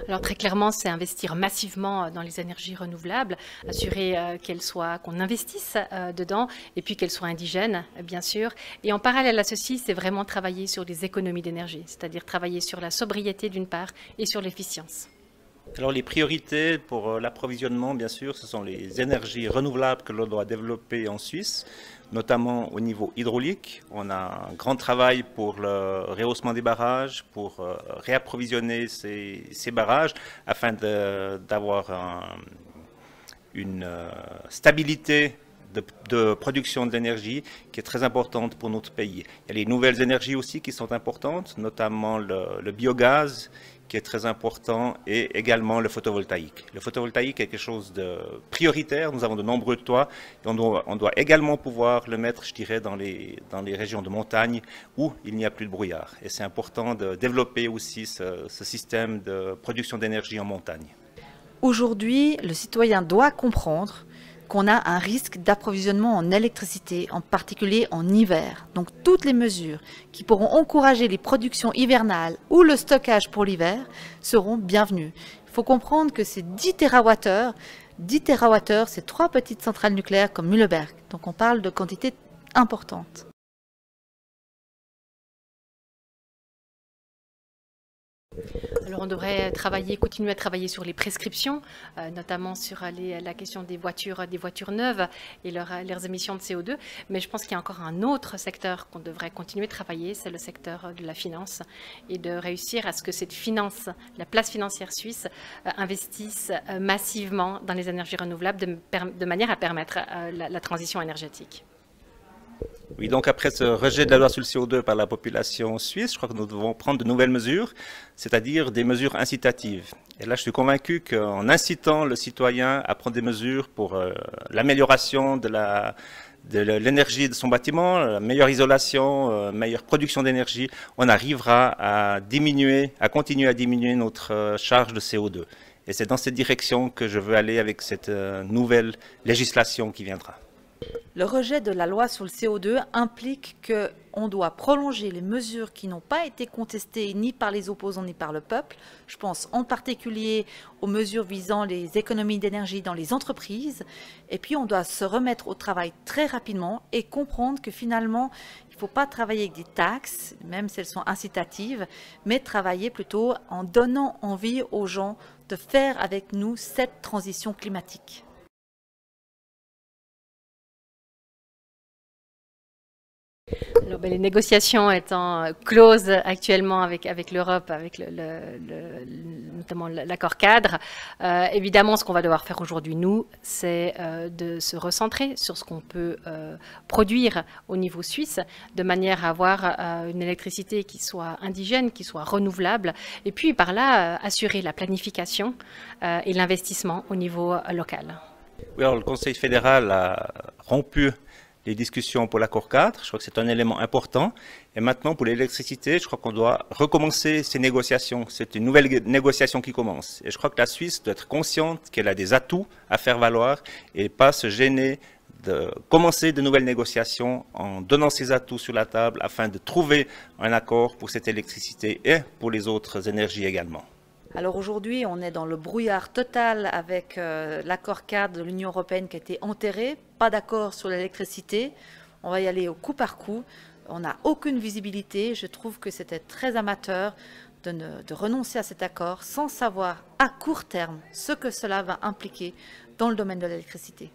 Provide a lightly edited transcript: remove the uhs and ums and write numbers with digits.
Alors très clairement, c'est investir massivement dans les énergies renouvelables, assurer qu'on investisse dedans et puis qu'elles soient indigènes, bien sûr. Et en parallèle à ceci, c'est vraiment travailler sur les économies d'énergie, c'est-à-dire travailler sur la sobriété d'une part et sur l'efficience. Alors les priorités pour l'approvisionnement, bien sûr, ce sont les énergies renouvelables que l'on doit développer en Suisse, notamment au niveau hydraulique. On a un grand travail pour le rehaussement des barrages, pour réapprovisionner ces barrages afin d'avoir une stabilité de production de l'énergie qui est très importante pour notre pays. Il y a les nouvelles énergies aussi qui sont importantes, notamment le biogaz qui est très important et également le photovoltaïque. Le photovoltaïque est quelque chose de prioritaire, nous avons de nombreux toits et on doit également pouvoir le mettre, je dirais, dans les régions de montagne où il n'y a plus de brouillard. Et c'est important de développer aussi ce système de production d'énergie en montagne. Aujourd'hui, le citoyen doit comprendre qu'on a un risque d'approvisionnement en électricité, en particulier en hiver. Donc toutes les mesures qui pourront encourager les productions hivernales ou le stockage pour l'hiver seront bienvenues. Il faut comprendre que c'est 10 TWh, 10 TWh, c'est 3 petites centrales nucléaires comme Mühleberg. Donc on parle de quantités importantes. Alors on devrait continuer à travailler sur les prescriptions, notamment sur la question des voitures neuves et leurs émissions de CO2. Mais je pense qu'il y a encore un autre secteur qu'on devrait continuer de travailler, c'est le secteur de la finance, et de réussir à ce que cette finance, la place financière suisse, investisse massivement dans les énergies renouvelables de manière à permettre la transition énergétique. Oui, donc après ce rejet de la loi sur le CO2 par la population suisse, je crois que nous devons prendre de nouvelles mesures, c'est-à-dire des mesures incitatives. Et là, je suis convaincu qu'en incitant le citoyen à prendre des mesures pour l'amélioration de l'énergie de son bâtiment, la meilleure isolation, meilleure production d'énergie, on arrivera à continuer à diminuer notre charge de CO2. Et c'est dans cette direction que je veux aller avec cette nouvelle législation qui viendra. Le rejet de la loi sur le CO2 implique qu'on doit prolonger les mesures qui n'ont pas été contestées ni par les opposants ni par le peuple. Je pense en particulier aux mesures visant les économies d'énergie dans les entreprises. Et puis on doit se remettre au travail très rapidement et comprendre que finalement, il ne faut pas travailler avec des taxes, même si elles sont incitatives, mais travailler plutôt en donnant envie aux gens de faire avec nous cette transition climatique. Alors, les négociations étant closes actuellement avec l'Europe, avec notamment l'accord cadre, évidemment, ce qu'on va devoir faire aujourd'hui, nous, c'est de se recentrer sur ce qu'on peut produire au niveau suisse, de manière à avoir une électricité qui soit indigène, qui soit renouvelable, et puis par là, assurer la planification et l'investissement au niveau local. Oui, alors le Conseil fédéral a rompu les discussions pour l'accord cadre, je crois que c'est un élément important. Et maintenant, pour l'électricité, je crois qu'on doit recommencer ces négociations. C'est une nouvelle négociation qui commence. Et je crois que la Suisse doit être consciente qu'elle a des atouts à faire valoir et pas se gêner de commencer de nouvelles négociations en donnant ses atouts sur la table afin de trouver un accord pour cette électricité et pour les autres énergies également. Alors aujourd'hui, on est dans le brouillard total avec l'accord cadre de l'Union européenne qui a été enterré, pas d'accord sur l'électricité, on va y aller au coup par coup, on n'a aucune visibilité, je trouve que c'était très amateur de renoncer à cet accord sans savoir à court terme ce que cela va impliquer dans le domaine de l'électricité.